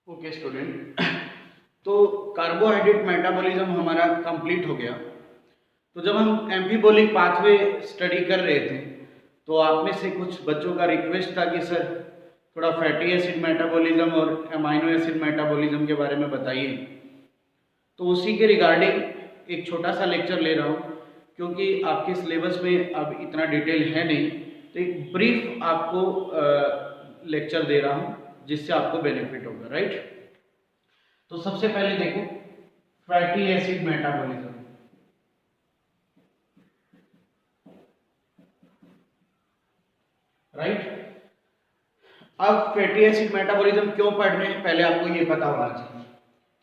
Okay student, तो carbohydrate metabolism हमारा complete हो गया। तो जब हम एम्फीबोलिक पाथवे स्टडी कर रहे थे तो आप में से कुछ बच्चों का रिक्वेस्ट था कि सर थोड़ा फैटी एसिड मेटाबॉलिज्म और अमाइनो एसिड मेटाबॉलिज्म के बारे में बताइए। तो उसी के रिगार्डिंग एक छोटा सा लेक्चर ले रहा हूँ, क्योंकि आपके सिलेबस में अब इतना डिटेल है नहीं, तो एक ब्रीफ आपको लेक्चर दे रहा हूँ जिससे आपको बेनिफिट होगा, राइट। तो सबसे पहले देखो फैटी एसिड मेटाबॉलिज्म, राइट। अब फैटी एसिड मेटाबॉलिज्म क्यों पढ़ रहे हैं पहले आपको ये पता होना चाहिए।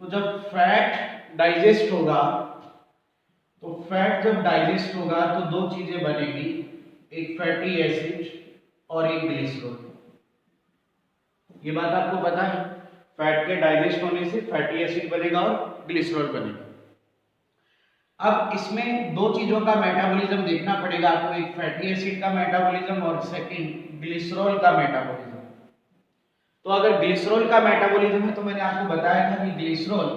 तो जब फैट डाइजेस्ट होगा, तो फैट जब डाइजेस्ट होगा तो दो चीजें बनेगी, एक फैटी एसिड और एक ग्लिसरॉल। ये बात आपको पता है, फैट के डाइजेस्ट होने से फैटी एसिड बनेगा और ग्लिसरॉल बनेगा। अब इसमें दो चीजों का मेटाबॉलिज्म देखना पड़ेगा आपको, एक फैटी एसिड का मेटाबॉलिज्म और सेकंड ग्लिसरॉल का मेटाबॉलिज्म। तो अगर ग्लिसरॉल का मेटाबॉलिज्म है तो मैंने आपको बताया था कि ग्लिसरॉल,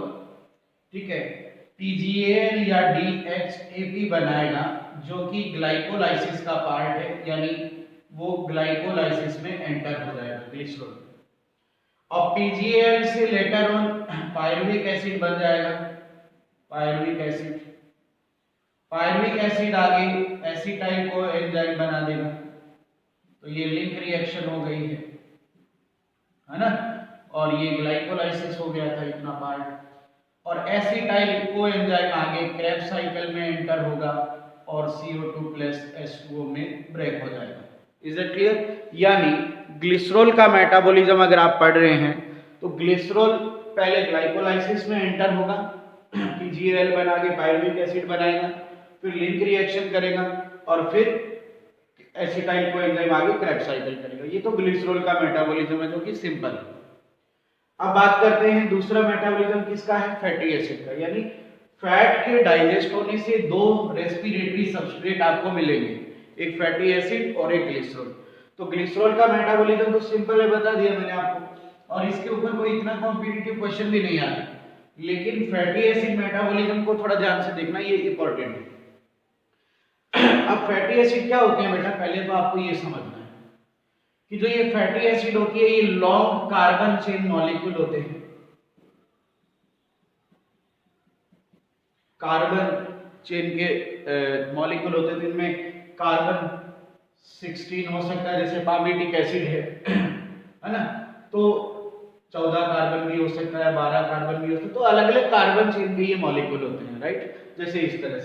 ठीक है, TGAL या DHAP बनाएगा, जो कि ग्लाइकोलाइसिस का पार्ट है, यानी वो ग्लाइकोलाइसिस में एंटर हो जाएगा ग्लिसरॉल। और PGAL से लेटर ऑन पायरुविक एसिड बन जाएगा, पायरुविक एसिड। पायरुविक एसिड आगे एसिटाइल को एंजाइम बना देगा, तो ये लिंक रिएक्शन हो गई है ना। और ये ग्लाइकोलाइसिस हो गया था इतना पार्ट, और एसिटाइल को एंजाइम आगे क्रेब्स साइकिल में एंटर होगा और CO2 प्लस H2O में ब्रेक हो जाएगा। Is it clear? यानी ग्लिसरॉल का मेटाबॉलिज्म अगर आप पढ़ रहे हैं तो ग्लिसरॉल पहले ग्लाइकोलाइसिस में एंटर होगा, PGAL बना के पायरुविक एसिड बनाएगा, फिर लिंक रिएक्शन करेगा और फिर एसिटाइल को एंजाइम आगे क्रेब्स साइकिल करेगा। ये तो ग्लिसरॉल का मेटाबॉलिज्म है, जो कि सिंपल है। अब बात करते हैं दूसरा मेटाबॉलिज्म किसका है, फैटी एसिड का। यानी फैट के डाइजेस्ट होने से दो रेस्पिरेटरी सबस्ट्रेट आपको मिलेंगे, एक फैटी एसिड और एक ग्लिसरॉल। तो ग्लिसरॉल का मेटाबॉलिज्म तो सिंपल है, बता दिया मैंने आपको, और इसके ऊपर कोई इतना कॉम्पिटिटिव क्वेश्चन भी नहीं आता। लेकिन फैटी एसिड मेटाबॉलिज्म को थोड़ा ध्यान से देखना, ये इंपॉर्टेंट है। अब फैटी एसिड क्या होते हैं बेटा, पहले तो आपको ये समझना है कि जो ये फैटी एसिड होती है ये लॉन्ग कार्बन चेन मॉलिक्यूल होते हैं। कार्बन चेन के मॉलिक्यूल होते हैं, इनमें कार्बन 16 हो सकता है, जैसे पामिटिक एसिड है ना, तो 14 कार्बन भी हो सकता है, 12 कार्बन भी हो सकता है, तो अलग अलग कार्बन चेन के ये मॉलिक्यूल होते हैं, राइट। जैसे इस तरह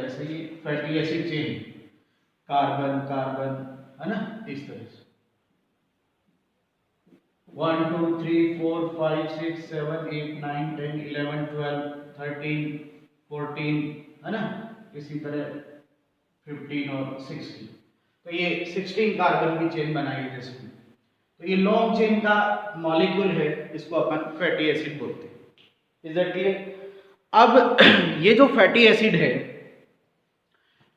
से ये fatty acid chain, carbon carbon, है ना, इस तरह से 1 2 3 4 5 6 7 8 9 10 11 12 13 14, है ना, इसी तरह 15 और 16। तो ये 16 कार्बन की चेन बनाई है जैसे। तो ये लॉन्ग चेन का मॉलिक्यूल है, इसको अपन फैटी एसिड बोलते हैं। Is that clear? अब ये जो फैटी एसिड है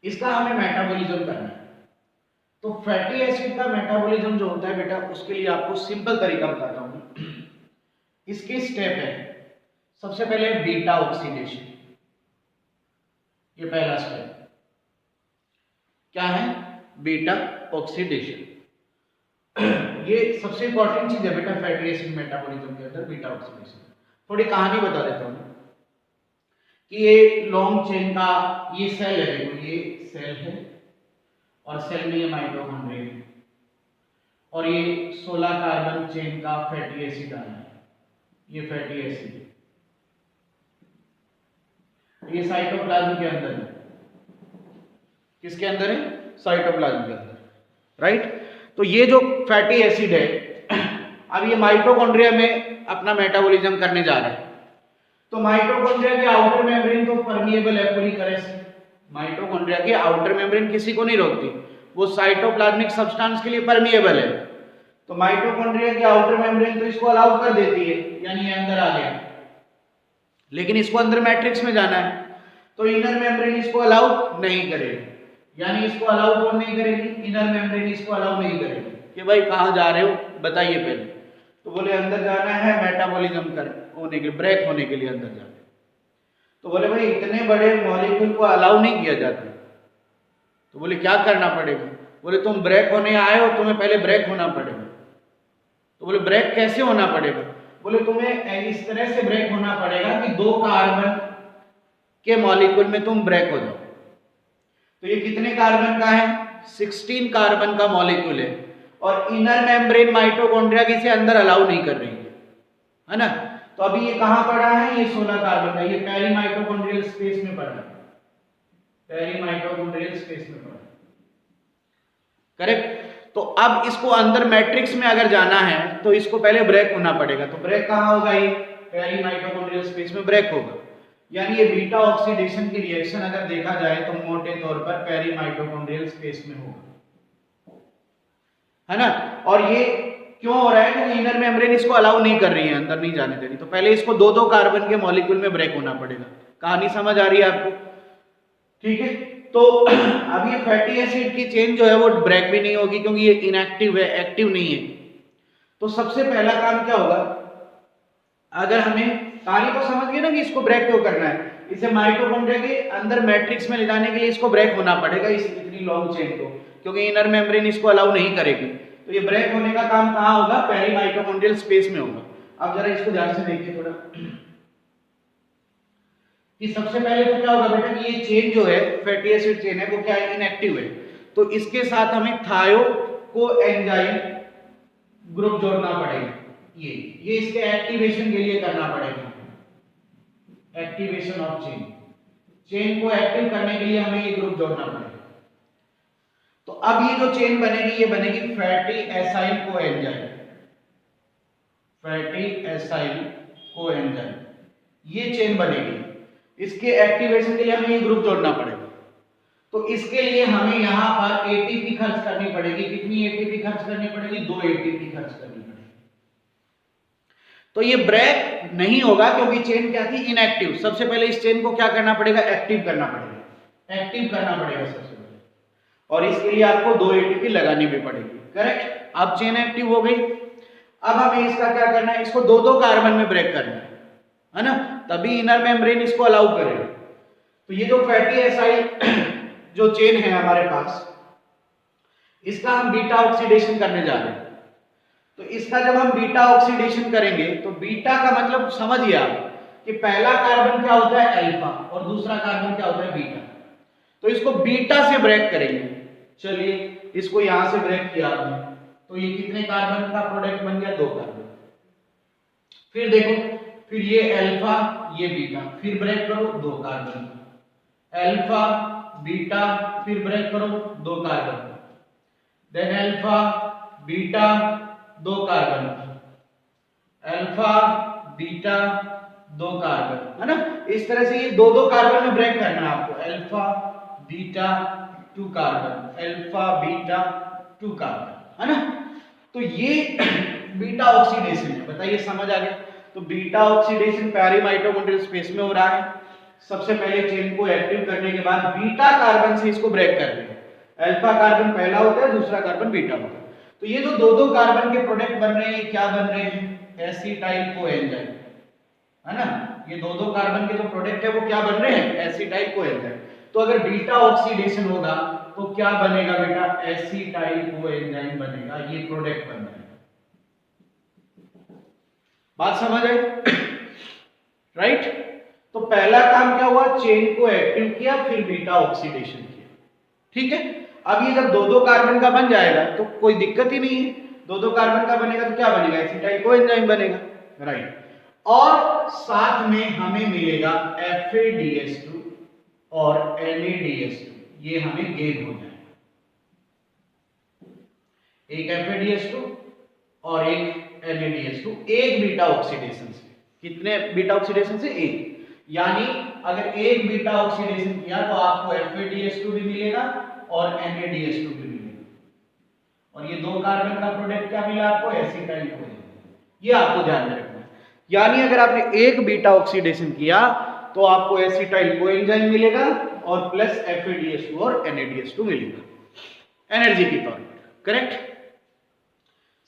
इसका हमें मेटाबॉलिज्म करना है। तो फैटी एसिड का मेटाबॉलिज्म जो होता है बेटा, उसके लिए आपको सिंपल तरीका बताता हूं। इसके स्टेप है, सबसे पहले बीटा ऑक्सीडेशन, ये पहला स्टेप क्या है, बीटा ऑक्सीडेशन। ये सबसे इंपॉर्टेंट चीज है बेटा फैटी एसिड मेटाबॉलिज्म के अंदर, बीटा ऑक्सीडेशन। थोड़ी कहानी बता देता हूं कि ये लॉन्ग चेन का ये सेल है, देखो ये सेल है और सेल में ये माइटोकॉन्ड्रिया है, और ये 16 कार्बन चेन का फैटी एसिड आया है, ये फैटी एसिड ये साइटोप्लाज्म के अंदर है। किसके अंदर है? साइटोप्लाज्म के अंदर, राइट। तो ये जो फैटी एसिड है अब ये माइटोकॉन्ड्रिया में अपना मेटाबॉलिज्म करने जा रहा है। तो माइटोकॉन्ड्रिया के आउटर मेम्ब्रेन तो परमिएबल है पूरी तरह से, माइटोकॉन्ड्रिया के आउटर मेम्ब्रेन किसी को नहीं रोकती, वो साइटोप्लाज्मिक सब्सटेंस के लिए परमिएबल है। तो माइटोकॉन्ड्रिया के आउटर मेम्ब्रेन तो इसको अलाउ कर देती है, यानी ये अंदर आ गया, लेकिन इसको अंदर मैट्रिक्स में जाना है, तो इनर मेम्ब्रेन इसको अलाउ नहीं करेगी, यानी इसको अलाउ कौन नहीं करेगी, इनर मेम्ब्रेन इसको अलाउ नहीं करेगी। कि भाई कहाँ जा रहे हो बताइए पहले। तो बोले अंदर जाना है मेटाबॉलिज्म कर होने के ब्रेक होने के लिए अंदर जाना। तो बोले भाई इतने बड़े मॉलिक्यूल को अलाउ नहीं किया जाता। तो बोले क्या करना पड़ेगा? बोले तुम ब्रेक होने आए हो, तुम्हें पहले ब्रेक होना पड़ेगा। तो बोले ब्रेक कैसे होना पड़ेगा? बोले तुम्हें इस तरह से ब्रेक होना पड़ेगा कि 2 कार्बन के मॉलिक्यूल में तुम ब्रेक हो जाओ। तो ये कितने कार्बन का है? 16 कार्बन का मॉलिक्यूल है और इनर मेम्ब्रेन माइटोकॉन्ड्रिया की इसे अंदर अलाउ नहीं कर रही है ना। तो अभी ये कहां पड़ा है? ये 16 कार्बन का, ये पेरी माइटोकॉन्ड्रियल स्पेस में पड़ा है, पेरी माइटोकॉन्ड्रियल स्पेस में पड़ा है, करेक्ट। तो अब इसको अंदर मैट्रिक्स में अगर जाना है तो इसको पहले ब्रेक होना पड़ेगा। तो ब्रेक कहां होगा? ये पेरी माइटोकॉन्ड्रियल स्पेस में ब्रेक होगा। यानी ये बीटा ऑक्सीडेशन की रिएक्शन अगर देखा जाए तो मोटे तौर पर पेरी माइटोकॉन्ड्रियल स्पेस में होगा, है ना। और ये क्यों हो रहा है? क्योंकि इनर मेम्ब्रेन इसको अलाउ नहीं कर रही है, अंदर नहीं जाने दे रही। तो पहले इसको 2-2 कार्बन के मॉलिक्यूल में ब्रेक होना पड़ेगा। कहानी समझ आ रही है आपको? ठीक है। तो अब ये फैटी एसिड की चेन जो है वो ब्रेक भी नहीं होगी क्योंकि ये इनएक्टिव है, एक्टिव नहीं है। तो सबसे पहला काम क्या होगा? अगर हमें कहानी को समझ गए ना कि इसको ब्रेक क्यों करना है, इसे माइटोकॉन्ड्रिया के अंदर मैट्रिक्स में ले जाने के लिए इसको ब्रेक होना पड़ेगा, इस इतनी लॉन्ग चेन को, क्योंकि इनर मेम्ब्रेन इसको अलाउ नहीं करेगी। तो ये ब्रेक होने का काम कहां होगा? पेरी माइटोकॉन्ड्रियल स्पेस में होगा। अब जरा इसको ध्यान से देखिए थोड़ा कि सबसे पहले तो क्या होगा बेटा कि ये चेन जो है फैटी एसिड चेन है वो क्या है? इनएक्टिव है। तो इसके साथ हमें थायो को एंजाइम ग्रुप जोड़ना पड़ेगा। ये इसके एक्टिवेशन के लिए करना पड़ेगा, एक्टिवेशन ऑफ चेन, चेन को एक्टिव करने के लिए हमें ये ग्रुप जोड़ना पड़ेगा। तो अब ये जो चेन बनेगी ये बनेगी fatty acyl coenzyme, fatty acyl coenzyme, ये चेन बनेगी। इसके एक्टिवेशन के लिए हमें ये ग्रुप जोड़ना पड़ेगा। तो इसके लिए हमें यहां पर एटीपी खर्च करनी पड़ेगी। कितनी एटीपी खर्च करनी पड़ेगी? 2 एटीपी खर्च करनी पड़ेगी। तो ये ब्रेक नहीं होगा क्योंकि चेन क्या थी? इनएक्टिव। सबसे पहले इस चेन को क्या करना पड़ेगा? एक्टिव करना पड़ेगा, एक्टिव करना पड़ेगा सबसे पहले, और इसके लिए आपको 2 एटीपी लगानी भी पड़ेगी, करेक्ट। अब चेन एक्टिव हो गई। अब हमें इसका क्या करना है? इसको 2-2 कार्बन में ब्रेक करना है ना, तभी इनर मेम्ब्रेन इसको अलाउ करेगा। तो ये जो फैटी एसाइल जो चेन है हमारे पास, इसका हम बीटा ऑक्सीडेशन करने जा रहे हैं। तो इसका जब हम बीटा ऑक्सीडेशन करेंगे तो बीटा का मतलब समझिए आप कि पहला कार्बन क्या होता है? अल्फा, और दूसरा कार्बन क्या होता है? बीटा। तो इसको बीटा से ब्रेक करेंगे। चलिए इसको यहां से ब्रेक किया आपने, तो ये कितने कार्बन का प्रोडक्ट बन गया? 2 कार्बन। फिर देखो, फिर ये अल्फा ये बीटा, फिर ब्रेक करो 2 कार्बन, अल्फा बीटा, फिर ब्रेक करो 2 carbon, then alpha beta 2 carbon, alpha beta 2 carbon, है ना। इस तरह से ये 2-2 कार्बन में ब्रेक करना है आपको। Alpha beta 2 carbon, alpha beta 2 carbon, है ना। तो ये बीटा ऑक्सीडेशन है। बताइए समझ आ गया? तो beta oxidation peri mitochondrial space में हो रहा है। सबसे पहले चेन को एक्टिव करने के बाद बीटा कार्बन से इसको ब्रेक कर देंगे। अल्फा कार्बन पहला होता है, दूसरा कार्बन बीटा होता है। तो ये जो 2-2 कार्बन के प्रोडक्ट बन रहे हैं, क्या बन रहे हैं? एसिटाइल कोएंजाइम, है ना। ये 2-2 कार्बन के जो प्रोडक्ट है वो क्या बन रहे हैं? Acetyl coenzyme. तो अगर बीटा ऑक्सीडेशन होगा तो क्या बनेगा बेटा? एसिटाइल कोएंजाइम बनेगा, ये प्रोडक्ट बन रहा है। बात समझ आई? राइट। तो पहला काम क्या हुआ? चेन को एक्टिव किया, फिर बीटा ऑक्सीडेशन किया, ठीक है। अब ये जब 2-2 कार्बन का बन जाएगा तो कोई दिक्कत ही नहीं है। 2-2 कार्बन का बनेगा तो क्या बनेगा? एसिटाइल कोएंजाइम बनेगा, राइट। और साथ में हमें मिलेगा FADH2 और NADH2, ये हमें गेन हो जाएगा। एक FADH2 और एक NADH2, एक बीटा ऑक्सीडेशन से। कितने बीटा ऑक्सीडेशन से? एक। यानी अगर एक बीटा ऑक्सीडेशन किया तो आपको FADH2 भी मिलेगा और NADH2 भी मिलेगा, और ये 2 कार्बन का प्रोडक्ट क्या मिला आपको? Acetyl coenzyme. ये आपको ध्यान में रखना है। यानी अगर आपने एक बीटा ऑक्सीडेशन किया तो आपको एसिटाइल कोएंजाइम मिलेगा और प्लस FADH2 और NADH2 मिलेगा एनर्जी के तौर पर, करेक्ट।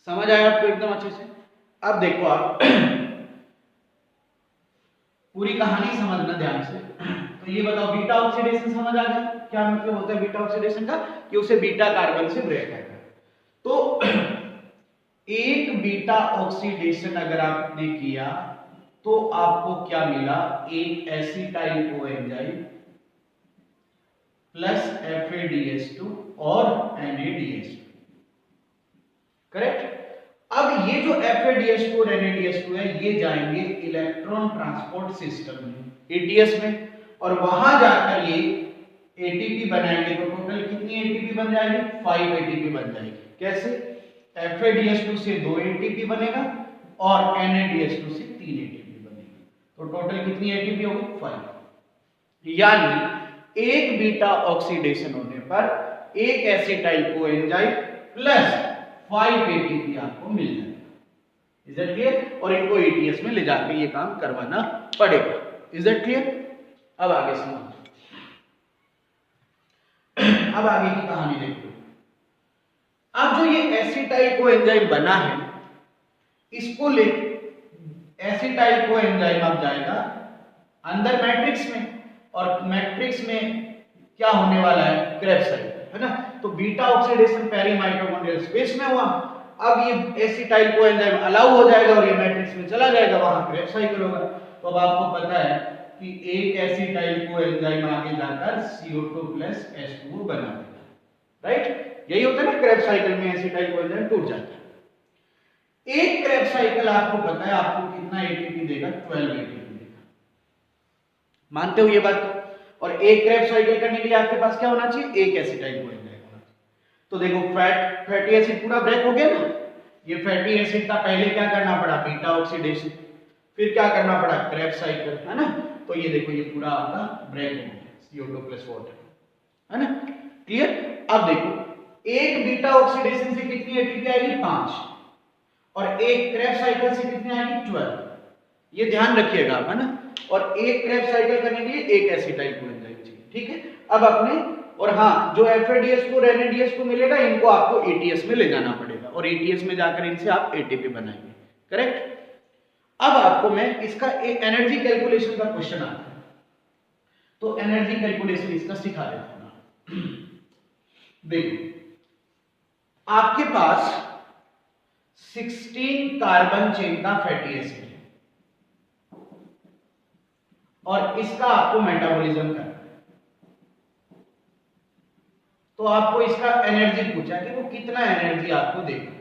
समझ आया आपको एकदम अच्छे से? अब देखो आप पूरी कहानी समझना ध्यान से। तो ये बताओ बीटा ऑक्सीडेशन समझ आ गया? क्या मतलब होता है बीटा ऑक्सीडेशन का? कि उसे बीटा कार्बन से ब्रेक है। तो एक बीटा ऑक्सीडेशन अगर आपने किया तो आपको क्या मिला? एक एसिटाइल कोएंजाइम प्लस FADH2 और NADH2, करेक्ट? अब ये जो FADH2 और NADH2 है ये जाएंगे इलेक्ट्रॉन ट्रांसपोर्ट सिस्टम में, ATS में, और वहां जाकर ये ATP बनाएंगे। तो टोटल कितनी ATP बन जाएगी? 5 ATP बन जाएगी। कैसे? FADH2 से 2 ATP बनेगा और NADH2 से 3 ATP बनेगी। तो टोटल कितनी ATP होगी? 5। यानी एक बीटा ऑक्सीडेशन होने पर एक एसिटाइल कोएंजाइम प्लस 5 ATP आपको मिल जाएगा। Is that clear? और इनको ATS में ले जाकर ये काम करवाना पड़ेगा। Is that clear? अब आगे समझो। अब आगे की कहानी देखो। अब जो ये एसिटाइल कोएंजाइम बना है, इसको ले एसिटाइल कोएंजाइम अब जाएगा अंदर मैट्रिक्स में, और मैट्रिक्स में क्या होने वाला है? क्रेब्स साइकिल, है ना? तो beta oxidation peri mitochondrial space में हुआ। अब ये एसिटाइल कोएंजाइम अलाउ हो जाएगा और ये मैट्रिक्स में चला जाएगा, वहां क्रेब्स साइकिल होगा। तो अब आपको पता है कि एक एसिटाइल कोएंजाइम आगे जाकर CO2 प्लस H2O बना देगा, राइट? यही होता है ना, क्रेब्स साइकिल में एसिटाइल कोएंजाइम टूट जाता है। एक क्रेब्स साइकिल आपको पता है आपको कितना ATP देगा? 12 ATP देगा। मानते हो ये बात? और एक क्रेब्स साइकिल करने के लिए आपके पास क्या होना चाहिए? एक एसिटाइल कोएंजाइम होना चाहिए। तो देखो फैटी एसिड पूरा ब्रेक हो गया ना। ये फैटी एसिड का पहले क्या करना पड़ा? बीटा ऑक्सीडेशन, फिर क्या करना पड़ा? क्रेब्स साइकिल, है ना? तो ये देखो ये पूरा आपका ब्रेक हो गया, CO2 प्लस वाटर, है ना? क्लियर? अब देखो एक बीटा ऑक्सीडेशन से कितनी ATP आएगी? 5, और एक क्रेब्स साइकिल से कितनी आएगी? 12। ये ध्यान रखिएगा आप, है ना? और एक क्रेब्स साइकिल करने के लिए एक एसिटाइल कोएंजाइम चाहिए, ठीक है? अब अपने, और हाँ, जो FADH2 और NADH2 मिलेगा इनको आपको ATS में ले जाना पड़ेगा, और ATS में जाकर इनसे आप ATP बनाएंगे, करेक्ट? अब आपको मैं इसका एक एनर्जी कैलकुलेशन का क्वेश्चन आता है, तो एनर्जी कैलकुलेशन इसका सिखा देता हूं। देखो आपके पास 16 कार्बन चेन का फैटी एसिड है और इसका आपको मेटाबॉलिज्म करना है। तो आपको इसका एनर्जी पूछा कि वो कितना एनर्जी आपको देगा,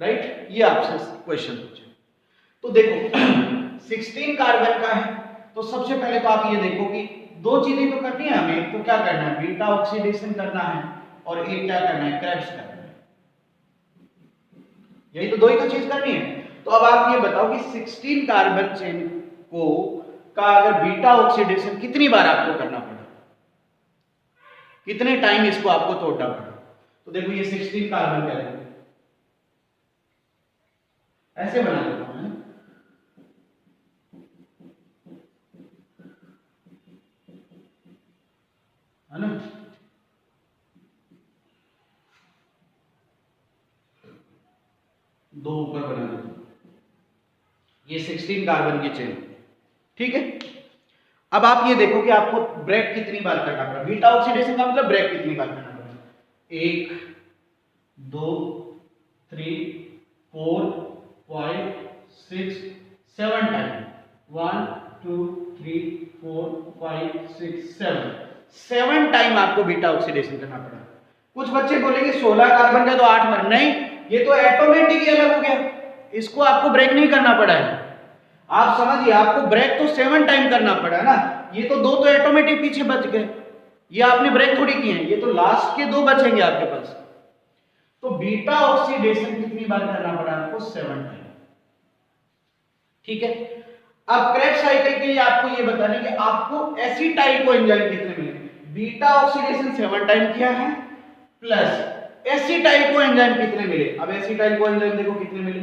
राइट? ये आपसे क्वेश्चन पूछा। तो देखो 16 कार्बन का है, तो सबसे पहले तो आप ये देखो कि दो चीजें तो करनी है हमें। एक तो क्या करना है? बीटा ऑक्सीडेशन करना है, और एक क्या करना है? क्रेब्स करना है। यही तो दो ही तो चीज करनी है। तो अब आप ये बताओ कि 16 कार्बन चेन को का अगर बीटा ऑक्सीडेशन कितनी बार आपको करना पड़ा, कितने टाइम इसको आपको तोड़ना पड़ा? तो देखो ये 16 कार्बन का है, ऐसे बना देता हूं, है ना? दो ऊपर बना देता हूं, ये 16 कार्बन की चेन, ठीक है? अब आप ये देखो कि आपको ब्रेक कितनी बार करना पड़ा। बीटा ऑक्सीडेशन का मतलब ब्रेक कितनी बार करना पड़ा? 1 2 3 4 5 6 7 टाइम। 1 2 3 4 5 6 7 टाइम आपको बीटा ऑक्सीडेशन करना पड़ा। कुछ बच्चे बोलेंगे 16 कार्बन का तो 8 बार। नहीं, ये तो ऑटोमेटिक ही अलग हो गया, इसको आपको ब्रेक नहीं करना पड़ा है। आप समझिए, आपको ब्रेक तो 7 टाइम करना पड़ा ना। ये तो दो तो ऑटोमेटिक पीछे बच गए, ये आपने ब्रेक थोड़ी किए हैं, ये तो लास्ट के दो बचेंगे आपके पास। तो बीटा ऑक्सीडेशन कितनी बार करना पड़ा आपको? 7 टाइम, ठीक है? अब क्रेब्स साइकिल के लिए आपको ये बताना कि आपको एसिटाइल कोएंजाइम कितने मिले। बीटा ऑक्सीडेशन 7 टाइम किया है, प्लस एसिटाइल कोएंजाइम कितने मिले। अब एसिटाइल कोएंजाइम देखो कितने मिले,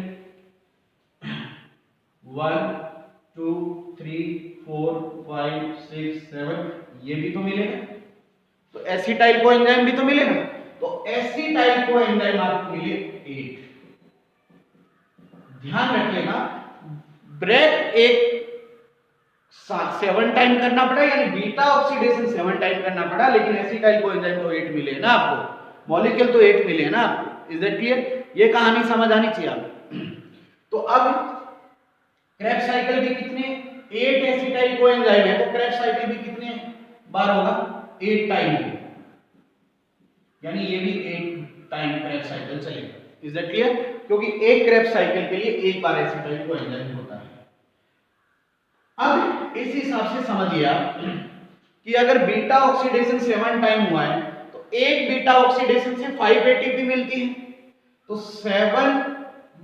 1 2 3 4 5 6 7, ये भी तो मिलेगा। तो एसिटाइल कोएंजाइम भी तो मिलेगा। तो तो एसिटाइल कोएंजाइम आपको मिले 8। ध्यान रखिएगा, ब्रेक एक 7 टाइम करना पड़ा, यानी बीटा ऑक्सीडेशन 7 टाइम करना पड़ा, लेकिन एसिटाइल कोएंजाइम तो 8 मिले ना आपको, मॉलिक्यूल तो 8 मिले ना आपको। Is that clear? ये कहानी समझ आनी चाहिए आपको। तो अब क्रेब्स साइकिल भी कितने, 8 एसिटाइल कोएंजाइम है, तो क्रेब्स साइकिल भी कितने बार होगा, 8 टाइम, यानी ये भी 8 टाइम क्रेब्स साइकिल चलेगा। Is that clear? क्योंकि एक क्रेब्स साइकिल के लिए एक बार एसिटाइल कोएंजाइम होता है। अब इस हिसाब से समझिए आप कि अगर बीटा ऑक्सीडेशन 7 टाइम हुआ है तो एक बीटा ऑक्सीडेशन से 5 एटीपी मिलती है, तो 7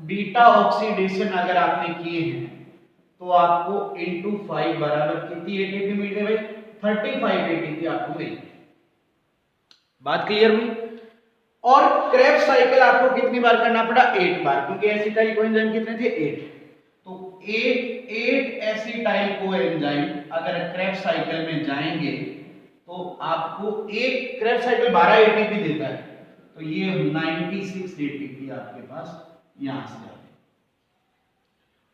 बीटा ऑक्सीडेशन अगर आपने किए हैं तो आपको इंटू 5 बराबर कितनी एटीपी मिल गई भाई, 35 एटीपी आपको मिल गई। बात क्लियर हुई? और क्रेब्स साइकिल आपको कितनी बार करना पड़ा, 8 बार, क्योंकि एसिटाइल कोएंजाइम कितने थे, 8। तो 8 एसिटाइल कोएंजाइम अगर क्रेब्स साइकिल में जाएंगे तो आपको एक क्रेब्स साइकिल 12 एटीपी देता है, तो ये 96 एटीपी आपके पास यहां से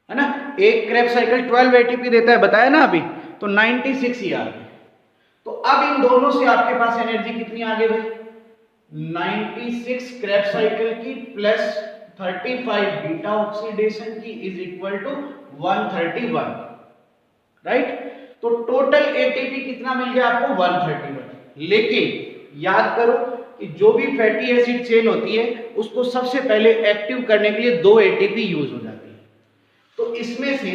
है ना। एक क्रेब्स साइकिल 12 एटीपी देता है, बताया ना अभी, तो 96 ही आ गए। तो अब इन दोनों से आपके पास एनर्जी कितनी आ गई भाई, 96 क्रेब्स साइकिल की प्लस 35 बीटा ऑक्सीडेशन की इज इक्वल टू 131, राइट। तो टोटल एटीपी कितना मिल गया आपको, 131। लेकिन याद करो कि जो भी फैटी एसिड चेन होती है उसको सबसे पहले एक्टिव करने के लिए 2 एटीपी यूज हो जाती है, तो इसमें से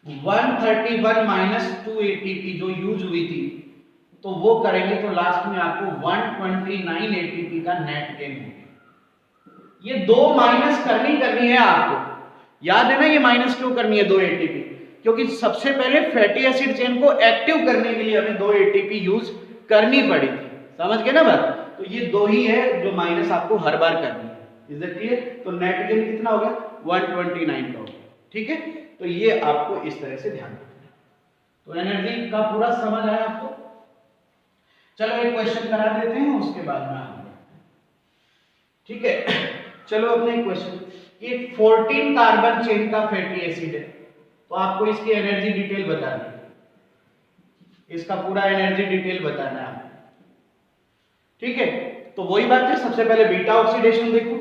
131 माइनस 2 एटीपी जो यूज हुई थी तो वो करेंगे तो लास्ट में आपको 129 एटीपी का नेट गेन होगा। ये 2 माइनस करनी है आपको, याद है ना, ये माइनस क्यों करनी है 2 एटीपी, क्योंकि सबसे पहले फैटी एसिड चेन को एक्टिव करने के लिए हमें 2 एटीपी यूज करनी पड़ी थी, समझ गए ना बात। तो ये 2 ही है जो माइनस आपको हर बार करनी है। Is that clear? तो नेट गेन कितना हो गया, 129 का हो गया, ठीक है। तो ये आपको इस तरह से ध्यान रखना है। तो एनर्जी का पूरा समझ आया आपको? चलो एक क्वेश्चन करा देते हैं, उसके बाद में आगे, ठीक है। चलो अपने एक क्वेश्चन, ये 14 कार्बन चेन का फैटी एसिड है, तो आपको इसकी एनर्जी डिटेल बतानी है, इसका पूरा एनर्जी डिटेल बताना है, ठीक है। तो वही बात है, सबसे पहले बीटा ऑक्सीडेशन देखो,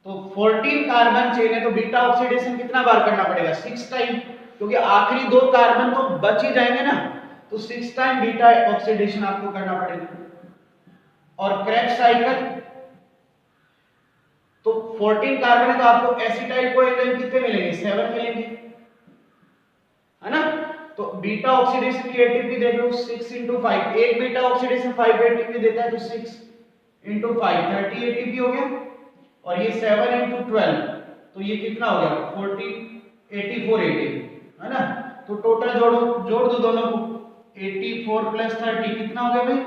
तो 14 कार्बन चेन है तो बीटा ऑक्सीडेशन कितना बार करना पड़ेगा, 6 टाइम, क्योंकि आखिरी 2 कार्बन तो बच ही जाएंगे ना, तो 6 टाइम बीटा ऑक्सीडेशन आपको करना पड़ेगा। और क्रेब्स साइकिल तो 14 कार्बन है तो आपको एसिटाइल कोएंजाइम कितने मिलेंगे, 7 मिलेंगे, है ना। तो बीटा ऑक्सीडेशन की एटीपी देख लो, 6 इंटू 5, एक बीटा ऑक्सीडेशन 5 एटीपी देता है, तो 6 इंटू 5 30 एटीपी हो गया, और ये 7 इंटू 12 तो ये कितना हो गया, 14 84 एटीपी, है ना। तो टोटल जोड़ दो दोनों को, 84 प्लस 30 कितना हो गया भाई,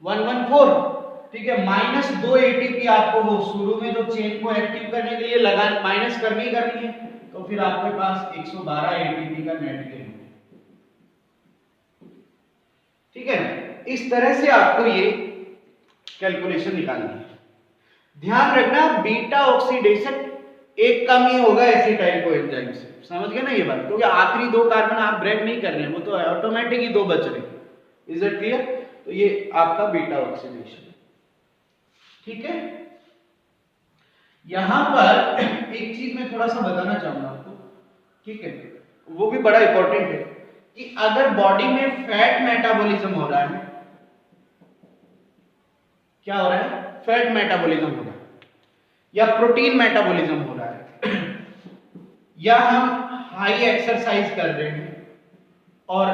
114, ठीक है। माइनस 2 एटीपी आपको वो शुरू में जो चेन को एक्टिव करने के लिए लगा माइनस करनी है, तो फिर आपके पास 112 एटीपी का नेट गेन है, ठीक है ना। इस तरह से आपको ये कैलकुलेशन निकालनी है। ध्यान रखना बीटा ऑक्सीडेशन एक कम ही होगा एसिटाइल कोएंजाइम से, समझ गए ना ये बात, क्योंकि आखिरी 2 कार्बन आप ब्रेक नहीं कर रहे हैं, वो तो ऑटोमेटिक ही 2 बच रहे हैं। Is it clear? तो ये आपका बीटा ऑक्सीडेशन, ठीक है। यहां पर एक चीज मैं थोड़ा सा बताना चाहूंगा आपको, ठीक है, वो भी बड़ा इंपॉर्टेंट है कि अगर बॉडी में फैट मेटाबॉलिज्म हो रहा है, क्या हो रहा है, फैट मेटाबॉलिज्म हो रहा है, या प्रोटीन मेटाबॉलिज्म हो रहा है, या हम हाई एक्सरसाइज कर रहे हैं और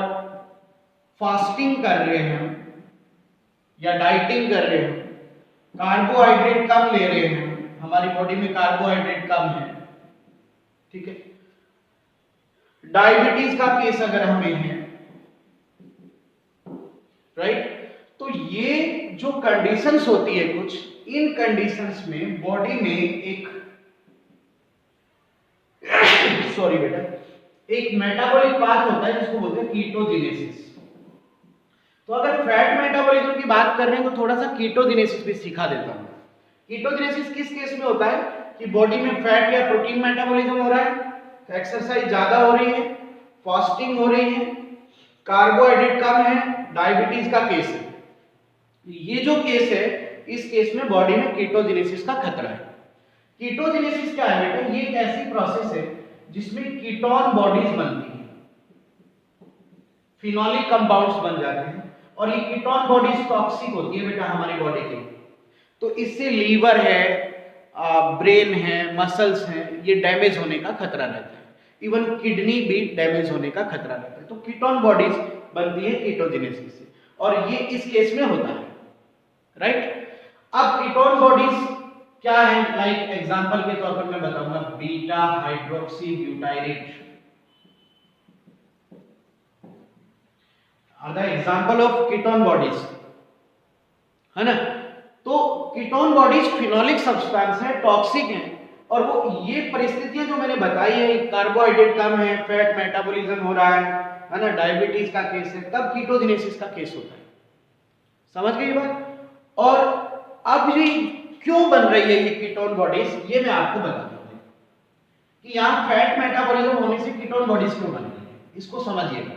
फास्टिंग कर रहे हैं, या डाइटिंग कर रहे हैं, कार्बोहाइड्रेट कम ले रहे हैं, हमारी बॉडी में कार्बोहाइड्रेट कम है, ठीक है, डायबिटीज का केस अगर हमें है, राइट। तो ये जो कंडीशंस होती है कुछ, इन कंडीशंस में बॉडी में एक सॉरी बेटा, एक मेटाबॉलिक पाथ होता है जिसको बोलते हैं कीटोजेनेसिस। तो अगर फैट मेटाबॉलिज्म की बात कर रहे हैं तो थोड़ा सा कीटोजेनेसिस भी सिखा देता हूं। कीटोजेनेसिस किस केस में होता है कि बॉडी में फैट या प्रोटीन मेटाबॉलिज्म हो रहा है, तो एक्सरसाइज ज्यादा हो रही है, फास्टिंग हो रही है, कार्बोहाइड्रेट कम है, डायबिटीज का केस है। ये जो केस है, इस केस में बॉडी में कीटोजेनेसिस का खतरा है। कीटोजेनेसिस क्या है बेटा? ये एक ऐसी प्रोसेस है जिसमें कीटोन बॉडीज बनती हैं, फिनोलिक कंपाउंड्स बन जाते हैं, और ये कीटोन बॉडीज टॉक्सिक होती है बेटा हमारी बॉडी के लिए। तो इससे लीवर है, ब्रेन है, मसल्स हैं, ये डैमेज होने का खतरा रहता है, इवन किडनी भी डैमेज होने का खतरा रहता है। तो कीटोन बॉडीज बनती है कीटोजेनेसिस से, और ये इस केस में होता है, राइट। अब कीटोन बॉडीज क्या है? लाइक एग्जांपल के तौर पर मैं बताऊंगा, beta hydroxy butyrate are the example of ketone bodies, है ना। तो कीटोन बॉडीज फिनोलिक सब्सटेंस है, टॉक्सिक है, और वो ये परिस्थितियां जो मैंने बताई है, कार्बोहाइड्रेट कम है, फैट मेटाबॉलिज्म हो रहा है ना, डायबिटीज का केस है, तब कीटोजेनेसिस का केस होता है। समझ गए ये बात? और अब ये क्यों बन रही है ये कीटोन बॉडीज, ये मैं आपको बताता हूं कि यहां फैट मेटाबॉलिज्म होने से कीटोन बॉडीज क्यों बन रही है, इसको समझिएगा।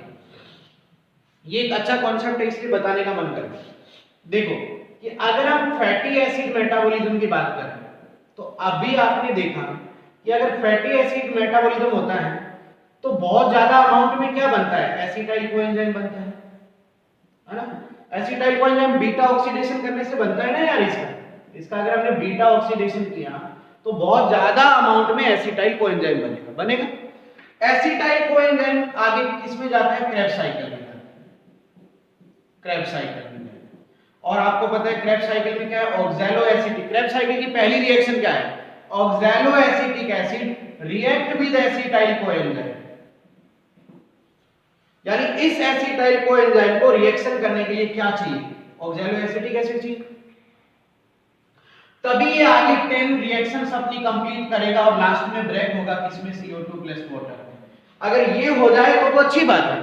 ये एक अच्छा कॉन्सेप्ट है, इसलिए बताने का मन कर रहा है। देखो कि अगर हम फैटी एसिड मेटाबॉलिज्म की बात करें, तो अभी आपने देखा कि अगर फैटी एसिड मेटाबॉलिज्म होता है तो बहुत ज्यादा अमाउंट में क्या बनता है? एसिटाइल कोएंजाइम बनता है ना। एसिटाइल कोएंजाइम बीटा ऑक्सीडेशन करने से बनता है ना यार। इसका अगर हमने बीटा ऑक्सीडेशन किया तो बहुत ज्यादा अमाउंट में एसिटाइल कोएंजाइम बनेगा। एसिटाइल कोएंजाइम आगे किसमें जाता है? क्रेब्स साइकिल में, क्रेब्स साइकिल में। और आपको पता है क्रेब्स साइकिल में क्या है? Oxalo acetic. क्रेब्स साइकिल की पहली रिएक्शन क्या है? Oxalo acetic acid react with acetyl coenzyme, यानी इस एसिटाइल कोएंजाइम को रिएक्शन करने के लिए क्या चाहिए? ऑक्सैलो एसिटिक एसिड चाहिए, तभी ये आगे 10 रिएक्शंस अपनी कंप्लीट करेगा और लास्ट में ब्रेक होगा किसमें? CO2 plus water. अगर ये हो जाए तो अच्छी बात है,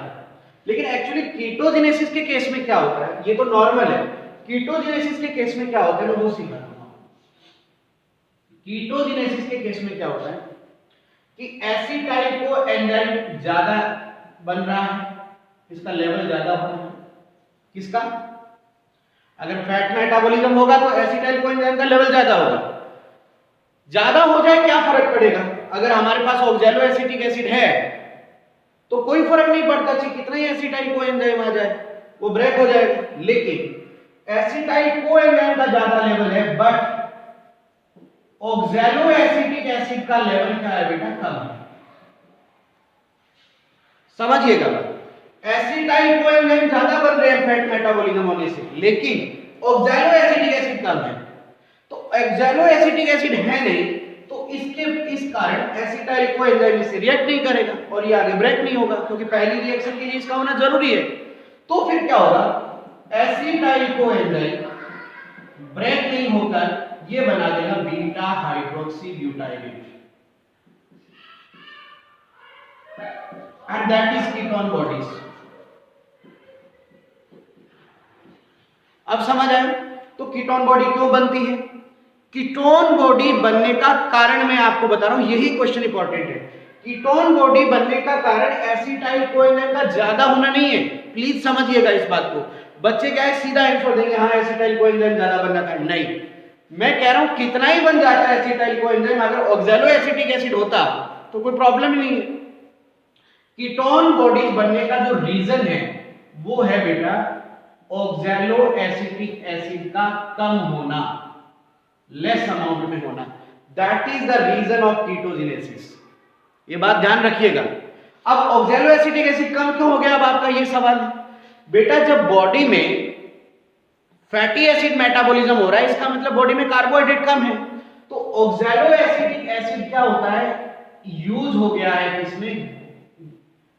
लेकिन एक्चुअली कीटोजेनेसिस के केस में क्या होता है? ये तो नॉर्मल है, कीटोजेनेसिस के केस में क्या होता है मैं वो सिखाता हूं। कीटोजेनेसिस के केस में क्या होता है कि एसिटाइल को एंजाइम ज्यादा बन रहा है, इसका लेवल ज्यादा हो रहा है। किसका? अगर फैट मेटाबॉलिज्म होगा तो एसिटाइल कोएंजाइम का लेवल ज्यादा होगा। ज्यादा हो जाए क्या फर्क पड़ेगा? अगर हमारे पास ऑक्सैलो एसिटिक एसिड है तो कोई फर्क नहीं पड़ता, चाहे कितना ही एसिटाइल कोएंजाइम आ जाए, वो ब्रेक हो जाएगा। लेकिन एसिटाइल कोएंजाइम का ज्यादा लेवल है, बट ऑक्सैलो एसिटिक एसिड का लेवल क्या है बेटा? कम है। समझिएगा, एसिटाइल कोएंजाइम ज्यादा बन रहे हैं फैट मेटाबॉलिज्म होने से, लेकिन ऑक्सैलो एसिटिक एसिड कम है। तो ऑक्सैलो एसिटिक एसिड है नहीं, तो इस कारण एसिटाइल कोएंजाइम से रिएक्ट नहीं करेगा और ये आगे ब्रेक नहीं होगा, क्योंकि पहली रिएक्शन के लिए इसका होना जरूरी है। तो फिर क्या होगा? एसिटाइल कोएंजाइम ब्रेक नहीं होकर ये बना देगा beta hydroxy butyrate, and that is ketone bodies. अब समझ आया? तो कीटोन बॉडी क्यों बनती है? कीटोन बॉडी बनने का कारण मैं आपको बता रहा हूं, यही क्वेश्चन इंपॉर्टेंट है। कीटोन बॉडी बनने का कारण एसिटाइल कोएंजाइम का ज्यादा होना नहीं है, प्लीज समझिएगा इस बात को। बच्चे क्या है, सीधा आंसर देंगे हाँ एसिटाइल कोएंजाइम ज्यादा बनना था। नहीं, मैं कह रहा हूं कितना ही बन जाता है एसिटाइल कोएंजाइम, अगर ऑक्सैलो एसिटिक एसिड होता तो कोई प्रॉब्लम ही नहीं है। कीटोन बॉडीज बनने का जो रीजन है वो है बेटा ऑक्सैलो एसिटिक एसिड का कम होना, लेस अमाउंट में होना। That is the reason of ketogenesis. ये बात ध्यान रखिएगा। अब ऑक्सैलो एसिटिक एसिड कम क्यों हो गया? अब आपका ये सवाल है बेटा, जब बॉडी में फैटी एसिड मेटाबॉलिज्म हो रहा है, इसका मतलब बॉडी में कार्बोहाइड्रेट कम है, तो ऑक्सैलो एसिटिक एसिड क्या होता है? यूज हो गया है किसमें?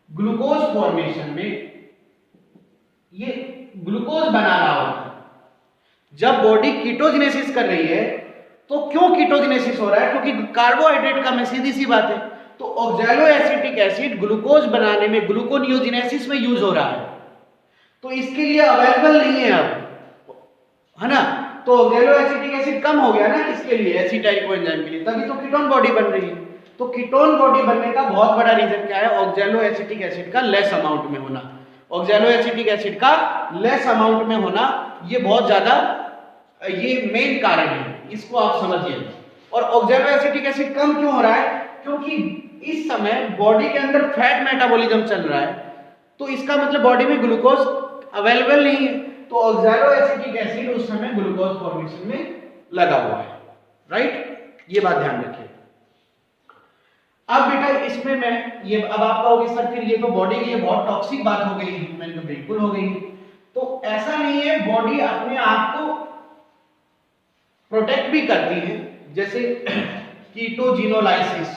ग्लूकोज फॉर्मेशन में, ये ग्लूकोज बना रहा होता है। जब बॉडी कीटोजेनेसिस कर रही है तो क्यों कीटोजेनेसिस हो रहा है? क्योंकि कार्बोहाइड्रेट कम है, सीधी सी बात है। तो ऑक्सैलो एसिटिक एसिड ग्लूकोज बनाने में, ग्लूकोनियोजेनेसिस में यूज हो रहा है। तो इसके लिए अवेलेबल नहीं है अब, है ना। तो ऑक्सैलो एसिटिक एसिड कम हो गया ना इसके लिए, एसिटाइल कोएंजाइम के लिए, तभी तो कीटोन बॉडी बन रही है। तो कीटोन बॉडी बनने का बहुत बड़ा रीजन क्या है? ऑक्सैलो एसिटिक एसिड का लेस अमाउंट में होना। ऑक्सैलो एसिटिक एसिड का लेस अमाउंट में होना, ये बहुत ज्यादा, ये मेन कारण है, इसको आप समझिए। और ऑक्सैलो एसिटिक एसिड कम क्यों हो रहा है? क्योंकि इस समय बॉडी के अंदर फैट मेटाबॉलिज्म चल रहा है, तो इसका मतलब बॉडी में ग्लूकोज अवेलेबल नहीं है, तो ऑक्सैलो एसिटिक एसिड उस समय ग्लूकोज फॉर्मेशन में लगा हुआ है, राइट। ये बात ध्यान रखिए। अब बेटा इसमें मैं ये, अब आप कहोगे सर फिर ये तो बॉडी के लिए बहुत टॉक्सिक बात हो गई है। मैंने कहा बिल्कुल हो गई है। तो ऐसा नहीं है, बॉडी अपने आप को प्रोटेक्ट भी करती है, जैसे कीटोजिनोलाइसिस।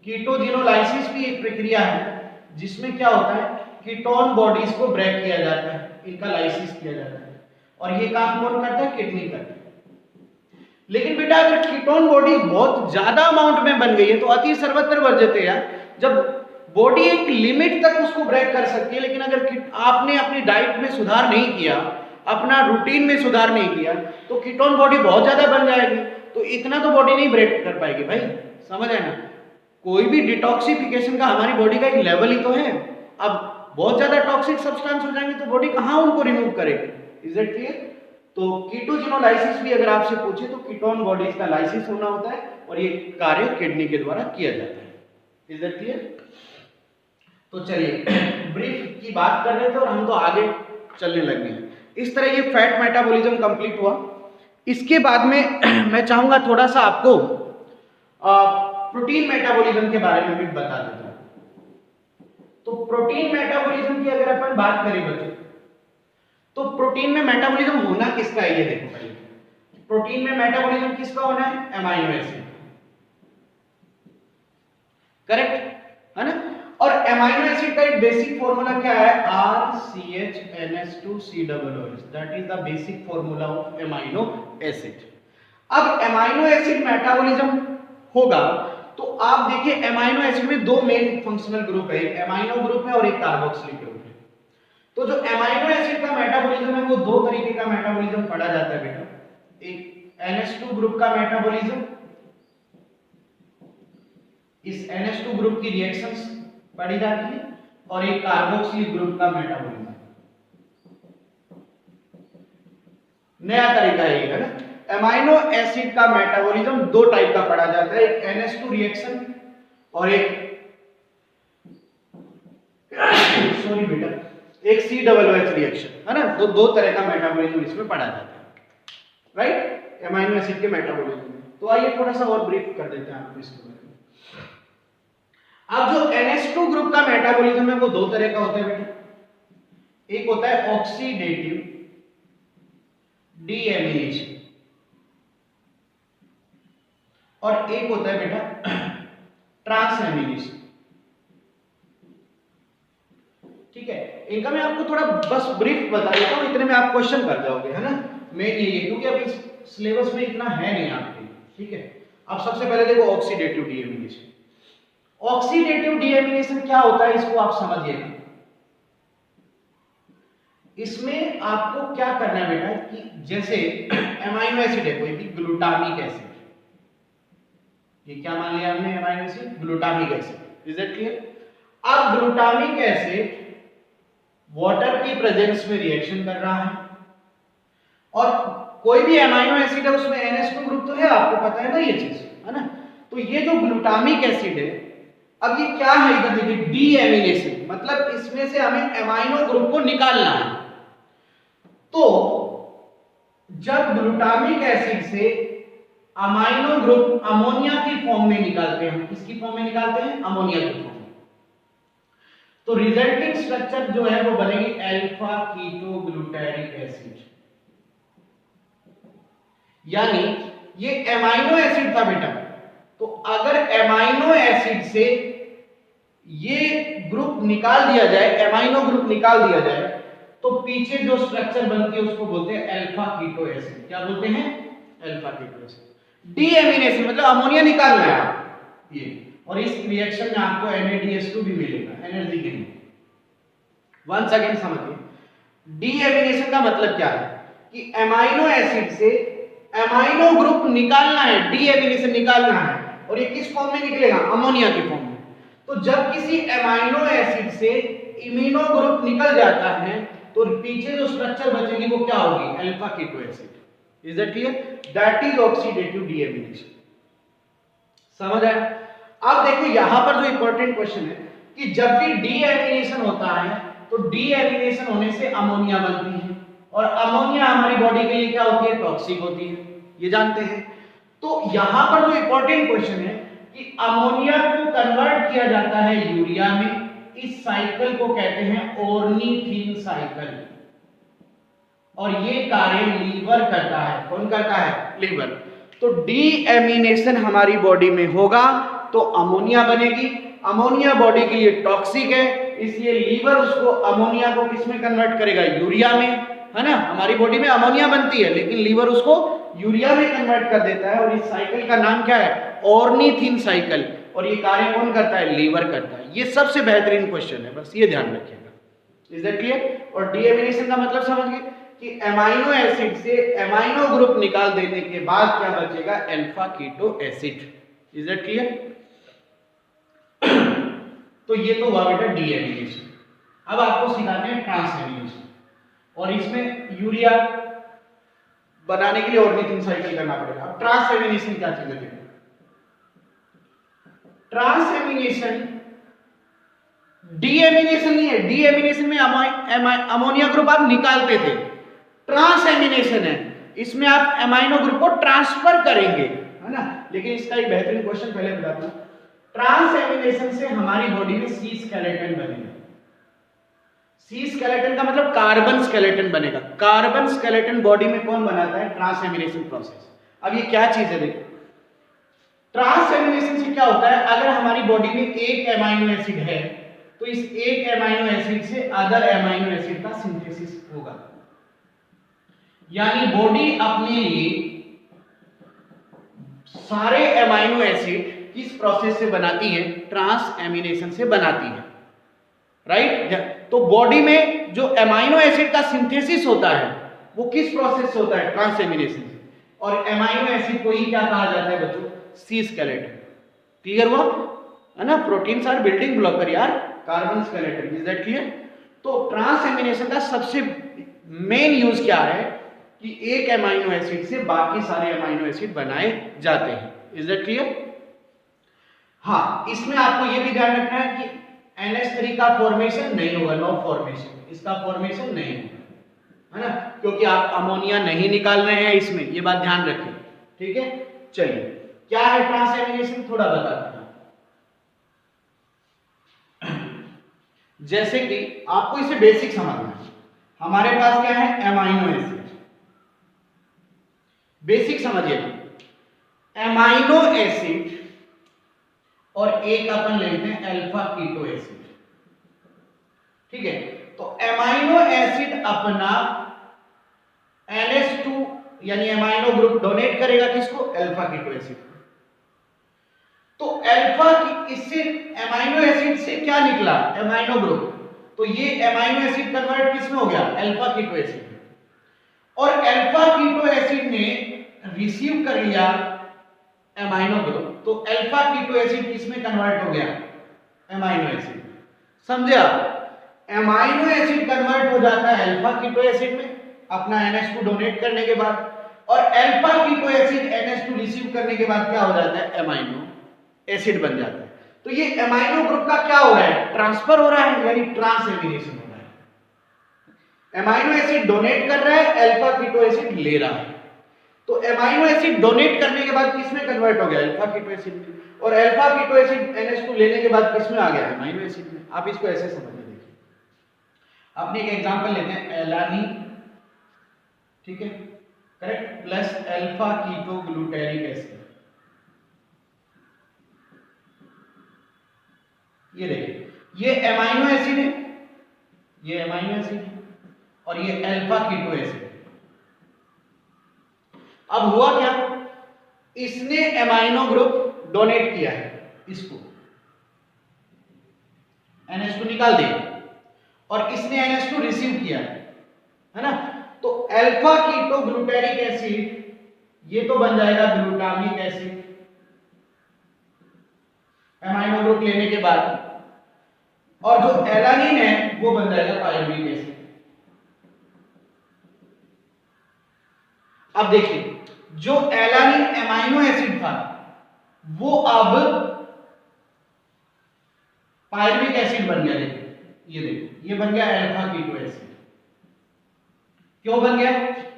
कीटोजिनोलाइसिस भी एक प्रक्रिया है जिसमें क्या होता है, कीटोन बॉडीज को ब्रेक किया जाता है, इनका लाइसिस किया जाता है, और ये काम कौन करता है? किडनी करता है। लेकिन बेटा अगर कीटोन बॉडी बहुत ज्यादा अमाउंट में बन गई है तो अति सर्वत्र वर्जते यार। जब बॉडी एक लिमिट तक उसको ब्रेक कर सकती है, लेकिन अगर आपने अपनी डाइट में सुधार नहीं किया, अपना रूटीन में सुधार नहीं किया, तो कीटोन बॉडी बहुत ज्यादा बन जाएगी, तो इतना तो बॉडी नहीं ब्रेक कर पाएगी भाई, समझ है ना। कोई भी डिटॉक्सिफिकेशन का हमारी बॉडी का एक लेवल ही तो है। अब बहुत ज्यादा टॉक्सिक सब्सटेंस हो जाएंगे तो बॉडी कहाँ उनको रिमूव करेगी? Is it clear? तो कीटोजिनोलाइसिस भी अगर आपसे पूछे तो कीटोन बॉडीज का लाइसिस होना होता है, और ये कार्य किडनी के द्वारा किया जाता है। Is it clear? तो चलिए ब्रीफ की बात कर रहे थे और हम तो आगे चलने लगे हैं। इस तरह ये फैट मेटाबॉलिज्म कंप्लीट हुआ। इसके बाद में मैं चाहूंगा थोड़ा सा आपको प्रोटीन मेटाबॉलिज्म के बारे में भी बता देता हूं। तो प्रोटीन मेटाबॉलिज्म की अगर अपन बात करें बच्चों, तो प्रोटीन में मेटाबॉलिज्म होना किसका है? ये देखो पहले, प्रोटीन में मेटाबॉलिज्म किसका होना है? अमाइनो एसिड, करेक्ट है ना। और अमाइनो एसिड का एक बेसिक फॉर्मूला क्या है? RCHNS2COOH, that is the basic formula of amino acid. अब अमाइनो एसिड मेटाबॉलिज्म होगा तो आप देखिए अमाइनो एसिड में दो मेन फंक्शनल ग्रुप है, एक अमाइनो ग्रुप है और एक कार्बोक्सिलिक ग्रुप है। तो जो अमाइनो एसिड का मेटाबॉलिज्म है वो दो तरीके का मेटाबॉलिज्म पढ़ा जाता है बेटा, एक NH2 ग्रुप का मेटाबॉलिज्म, इस NH2 ग्रुप की रिएक्शंस पढ़ी जाती है, और एक कार्बोक्सिलिक ग्रुप का मेटाबॉलिज्म। नया तरीका है ना। अमाइनो एसिड का मेटाबॉलिज्म दो टाइप का पढ़ा जाता है, एक NH2 रिएक्शन और एक सॉरी बेटा एक COOH रिएक्शन, है ना। तो दो तरह का मेटाबॉलिज्म इसमें पढ़ा जाता है, राइट, अमाइनो एसिड के मेटाबॉलिज्म में। तो आइए थोड़ा सा और ब्रीफ कर देते हैं आपको इसके बारे में। अब जो NH2 ग्रुप का मेटाबॉलिज्म है वो दो तरह का होता है बेटा, एक होता है ऑक्सीडेटिव डीएमिनेशन और एक होता है बेटा ट्रांसएमिनेशन। ठीक है, इनका मैं आपको थोड़ा बस ब्रीफ बता देता हूं, इतने में आप क्वेश्चन कर जाओगे, है ना। मेन ये क्योंकि अब इस सिलेबस में इतना है नहीं आपके, ठीक है। अब सबसे पहले देखो ऑक्सीडेटिव डीएमिनेशन। ऑक्सीडेटिव डीएमिनेशन क्या होता है इसको आप समझिएगा। इसमें आपको क्या करना है बेटा कि जैसे अमाइनो एसिड है कोई भी, ग्लूटामिक एसिड, ये क्या मान लिया हमने? Amino acid, glutamic acid. Is it clear? अब ग्लूटामिक एसिड वाटर की प्रेजेंस में रिएक्शन कर रहा है, और कोई भी अमाइनो एसिड है उसमें NH2 ग्रुप तो है, आपको पता है ना ये चीज, है ना। तो ये जो ग्लूटामिक एसिड है, अब ये क्या है इधर देखिए, डीएमिनेशन, मतलब इसमें से हमें अमाइनो ग्रुप को निकालना है। तो जब ग्लूटामिक एसिड से अमाइनो ग्रुप अमोनिया की फॉर्म में निकालते हैं, किसकी फॉर्म में निकालते हैं? अमोनिया की फॉर्म में, तो रिजल्टिंग स्ट्रक्चर जो है वो बनेगी अल्फा कीटोग्लूटारिक एसिड। यानी ये अमाइनो एसिड था बेटा, तो अगर अमाइनो एसिड से ये ग्रुप निकाल दिया जाए, अमाइनो ग्रुप निकाल दिया जाए, तो पीछे जो स्ट्रक्चर बनती है उसको बोलते हैं अल्फा कीटो एसिड। क्या बोलते हैं? Alpha keto acid. डीएमिनेशन मतलब अमोनिया निकालना है आप ये, और इस रिएक्शन में आपको NADH2 भी मिलेगा एनर्जी के लिए। वंस अगेन समझिए, डीएमिनेशन का मतलब क्या है कि एमाइनो एसिड से एमाइनो ग्रुप निकालना है, डीएमिनेशन निकालना है, और ये किस फॉर्म में निकलेगा? अमोनिया के फॉर्म में। तो जब किसी एमाइनो एसिड से इमिनो ग्रुप निकल जाता है तो पीछे जो स्ट्रक्चर बचेगी वो क्या होगी? Alpha keto acid. Is that clear? That is oxidative deamination. समझ आया? अब देखो यहां पर जो इंपॉर्टेंट क्वेश्चन है कि जब भी डीएमिनेशन होता है तो डीएमिनेशन होने से अमोनिया बनती है, और अमोनिया हमारी बॉडी के लिए क्या होती है? टॉक्सिक होती है, ये जानते हैं। तो यहां पर जो इंपॉर्टेंट क्वेश्चन है कि अमोनिया को कन्वर्ट किया जाता है यूरिया में, इस साइकिल को कहते हैं ऑर्निथिन साइकिल, और ये कार्य लीवर करता है। कौन करता है? लीवर। तो डीएमिनेशन हमारी बॉडी में होगा तो अमोनिया बनेगी, अमोनिया बॉडी के लिए टॉक्सिक है, इसलिए लीवर उसको अमोनिया को किस में कन्वर्ट करेगा? यूरिया में, है ना। हमारी बॉडी में अमोनिया बनती है लेकिन लीवर उसको यूरिया में कन्वर्ट कर देता है, और इस साइकिल का नाम क्या है? Ornithine cycle. और ये कार्य कौन करता है? लीवर करता है। ये सबसे बेहतरीन क्वेश्चन है, बस ये ध्यान रखिएगा। Is that clear? और डीएमिनेशन का मतलब समझ गए कि एमाइनो एसिड से एमाइनो ग्रुप निकाल देने के बाद क्या बचेगा? Alpha keto acid. Is that clear? तो ये तो हुआ बेटा डीएमिनेशन। अब आपको सिखाते हैं ट्रांसएमिनेशन, और इसमें यूरिया बनाने के लिए ऑर्निथिन साइकिल करना पड़ेगा। अब ट्रांसएमिनेशन क्या चीज है? ट्रांसएमिनेशन डीएमिनेशन नहीं है, डीएमिनेशन में अमोनिया ग्रुप आप निकालते थे, ट्रांसएमिनेशन है, इसमें आप एमाइनो ग्रुप को ट्रांसफर करेंगे, है ना। लेकिन इसका एक बेहतरीन क्वेश्चन पहले बता दूं, ट्रांसएमिनेशन से हमारी बॉडी में सी स्केलेटन बनेगा। सी स्केलेटन का मतलब कार्बन स्केलेटन बनेगा। कार्बन स्केलेटन बॉडी में कौन बनाता है? Transamination process. अब ये क्या चीज है? देखो, ट्रांसएमिनेशन से क्या होता है, अगर हमारी बॉडी में एक एमाइनो एसिड है तो इस एक एमाइनो एसिड से अदर एमाइनो एसिड का सिंथेसिस होगा, यानी बॉडी अपने लिए सारे एमाइनो एसिड किस प्रोसेस से बनाती है? ट्रांसएमिनेशन से बनाती है, राइट। तो बॉडी में जो एमाइनो एसिड का सिंथेसिस होता है वो किस प्रोसेस से होता है? ट्रांसएमिनेशन से। और एमाइनो एसिड को ही क्या कहा जाता है बच्चों? सी स्केलेटन। क्लियर हुआ, है ना। प्रोटीन्स आर बिल्डिंग ब्लॉकर यार, carbon skeleton. Is that clear? तो ट्रांसएमिनेशन का सबसे मेन यूज क्या है कि एक एमाइनो एसिड से बाकी सारे एमाइनो एसिड बनाए जाते हैं। Is that clear? हाँ, इसमें आपको यह भी ध्यान रखना है कि NH3 का फॉर्मेशन नहीं होगा, नो फॉर्मेशन, इसका फॉर्मेशन नहीं होगा, है ना, क्योंकि आप अमोनिया नहीं निकाल रहे हैं इसमें, ये बात ध्यान रखें। ठीक है, चलिए क्या है ट्रांसएमिनेशन थोड़ा बताते हैं। जैसे कि आपको इसे बेसिक समझना है, हमारे पास क्या है? Amino acid. बेसिक समझिएगा, एमाइनो एसिड और एक अपन लेते हैं अल्फा कीटो एसिड। ठीक है, तो एमाइनो एसिड अपना NH2 यानी एमाइनो ग्रुप डोनेट करेगा किसको? Alpha keto acid. तो अल्फा की इससे एमाइनो एसिड से क्या निकला? Amino group. तो ये एमाइनो एसिड कन्वर्ट किसमें हो गया? अल्फा कीटो एसिड में। और अल्फा कीटो एसिड ने रिसीव कर लिया एमाइनो ग्रुप, तो अल्फा कीटो एसिड किसमें कन्वर्ट हो गया? Amino acid. समझे आप? एमाइनो एसिड कन्वर्ट हो जाता है अल्फा कीटो एसिड में अपना NH2 डोनेट करने के बाद, और alpha keto acid NH2 receive करने के बाद क्या हो जाता है? एमाइनो एसिड बन जाता है। तो ये एमाइनो ग्रुप का क्या हो रहा है? ट्रांसफर हो रहा है, यानी ट्रांसएमिनेशन हो रहा है। एमाइनो एसिड डोनेट कर रहा है, अल्फा कीटो एसिड ले रहा है। तो एमाइनो एसिड डोनेट करने के बाद किसमें कन्वर्ट हो गया? अल्फा कीटो एसिड में। और अल्फा कीटो एसिड NH2 लेने के बाद किसमें आ गया? एमाइनो एसिड में। आप इसको ऐसे समझिए। देखिए, अपने एक एग्जांपल लेते हैं, एलानी, ठीक है, correct, plus alpha keto glutaric acid. ये देखिए, ये एमाइनो एसिड है, ये एमाइनो एसिड है, और ये अल्फा कीटो एसिड। अब हुआ क्या? इसने एमाइनो ग्रुप डोनेट किया है इसको, NH2 निकाल दिया, और इसने NH2 रिसीव किया है ना, तो अल्फा कीटो ग्लूटारिक एसिड ये तो बन जाएगा ग्लूटामिक एसिड एमाइनो ग्रुप लेने के बाद, और जो एलानिन है वो बन जाएगा पायरुविक एसिड। अब देखिए जो एलानिन एमाइनो एसिड था वो अब पायरुविक एसिड बन गया। देखिए ये बन गया अल्फा कीटो एसिड। क्यों बन गया?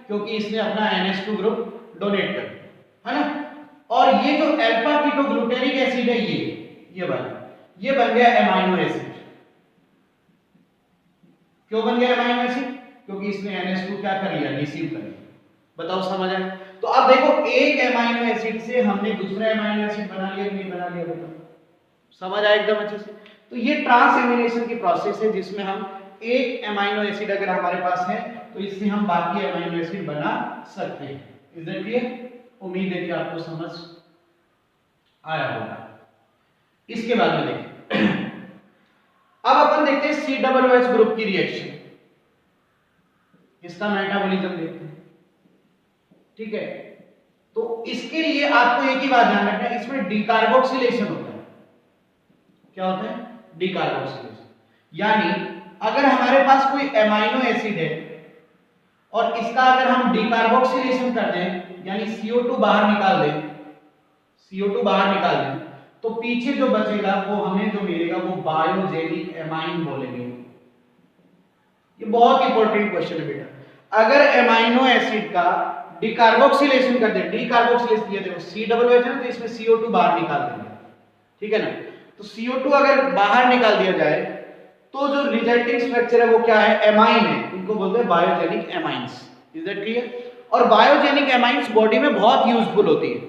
क्योंकि इसने अपना NH2 ग्रुप डोनेट कर दिया, है ना। और ये जो अल्फा कीटो ग्लूटारिक एसिड है ये बन गया एमाइनो एसिड। क्यों बन गया एमाइनो एसिड? क्योंकि इसने NH2 क्या कर लिया, रिसीव कर लिया। बताओ समझ आया? तो अब देखो एक एमाइनो एसिड से हमने दूसरा एमाइनो एसिड बना लिया कि नहीं बना लिया? बताओ समझ आया एकदम अच्छे से? तो ये ट्रांसएमिनेशन की प्रोसेस है जिसमें हम एक एमाइनो एसिड अगर हमारे पास है तो इससे हम बाकी एमाइनो एसिड बना सकते हैं। Is that clear? उम्मीद है कि आपको समझ आया होगा। इसके बाद में देखिए अब अपन देखते हैं COOH ग्रुप की रिएक्शन, इसका मेटाबॉलिज्म देखते हैं। ठीक है, तो इसके लिए आपको एक ही बात ध्यान रखना है, इसमें डीकार्बोक्सिलेशन होता है। क्या होता है? डीकार्बोक्सिलेशन। यानी अगर हमारे पास कोई एमाइनो एसिड है और इसका अगर हम डीकार्बोक्सिलेशन कर दें यानी CO2 बाहर निकाल दें तो पीछे जो बचेगा वो हमें जो मिलेगा वो बायोजेनिक एमाइन बोलेंगे। ये बहुत इंपॉर्टेंट क्वेश्चन है बेटा। अगर एमाइनो एसिड का डीकार्बोक्सिलेशन कर दें, डीकार्बोक्सिलेशन ये देखो COOH है तो इसमें CO2 बाहर निकाल देंगे, ठीक है ना। तो CO2 अगर बाहर निकाल दिया जाए तो जो रिजल्टिंग स्ट्रक्चर है वो क्या है? एमाइन है। इनको बोलते हैं biogenic amines. Is that clear? और बायोजेनिक एमाइंस बॉडी में बहुत यूजफुल होती है।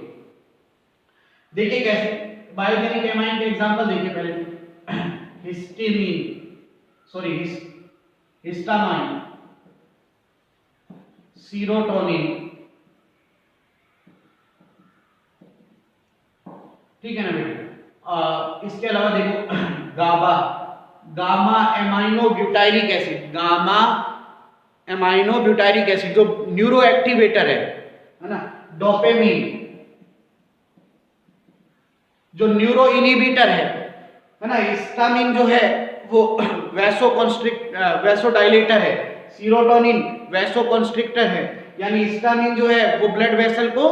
देखिए कैसे बायोजेनिक एमाइन के एग्जांपल देखिए पहले। हिस्टामाइन, सीरोटोनिन, ठीक है ना बेटा। इसके अलावा देखो gamma amino butyric acid, gamma amino butyric acid जो न्यूरो एक्टिवेटर है ना। डोपामिन जो न्यूरो इनहिबिटर है ना। हिस्टामिन जो है वो वैसोडाइलेटर है। सीरोटोनिन वैसोकंस्ट्रिक्टर है, यानी हिस्टामिन जो है वो ब्लड वेसल को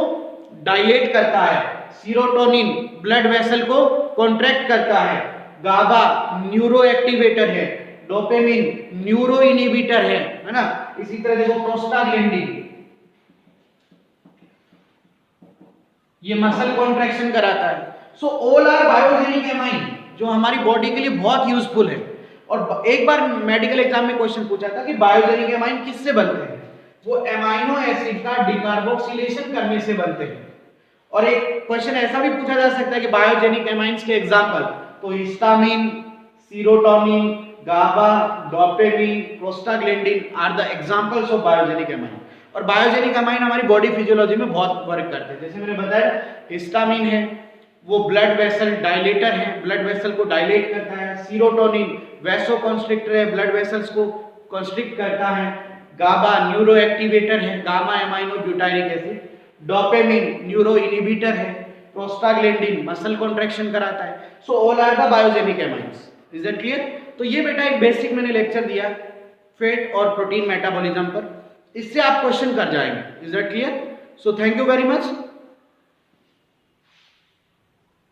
डायलेट करता है, सीरोटोनिन ब्लड वेसल को कॉन्ट्रैक्ट करता है, गाबा न्यूरो एक्टिवेटर है, डोपामिन न्यूरो इनहिबिटर है ना। इसी तरह देखो प्रोस्टाग्लैंडिन ये मसल कॉन्ट्रैक्शन कराता है। So all are biogenic amine जो हमारी बॉडी के लिए बहुत यूजफुल है। और एक बार मेडिकल एग्जाम में क्वेश्चन पूछा था कि बायोजेनिक एमाइन किससे बनते हैं? वो एमाइनो एसिड का डीकार्बोक्सिलेशन करने से बनते हैं। और एक क्वेश्चन ऐसा भी पूछा जा सकता है कि बायोजेनिक एमाइंस के एग्जांपल, तो histamine, serotonin, GABA, dopamine, prostaglandin are the examples of biogenic amine. और बायोजेनिक एमाइन हमारी बॉडी फिजियोलॉजी में बहुत वर्क करते हैं। जैसे मैंने बताया हिस्टामिन है वो ब्लड वेसल डायलेटर है, ब्लड वेसल को डायलेट करता है। सीरोटोनिन वैसोकंस्ट्रिक्टर है, ब्लड वेसल्स को कंस्ट्रिक्ट करता है। गाबा न्यूरो एक्टिवेटर है, gamma amino butyric acid. Dopamine neuro inhibitor है। प्रोस्टाग्लैंडिन मसल कॉन्ट्रैक्शन कराता है। So all are the biogenic amines. Is that clear? तो ये बेटा एक बेसिक मैंने लेक्चर दिया फैट और प्रोटीन मेटाबॉलिज्म पर, इससे आप क्वेश्चन कर जाएंगे। Is that clear? So thank you very much.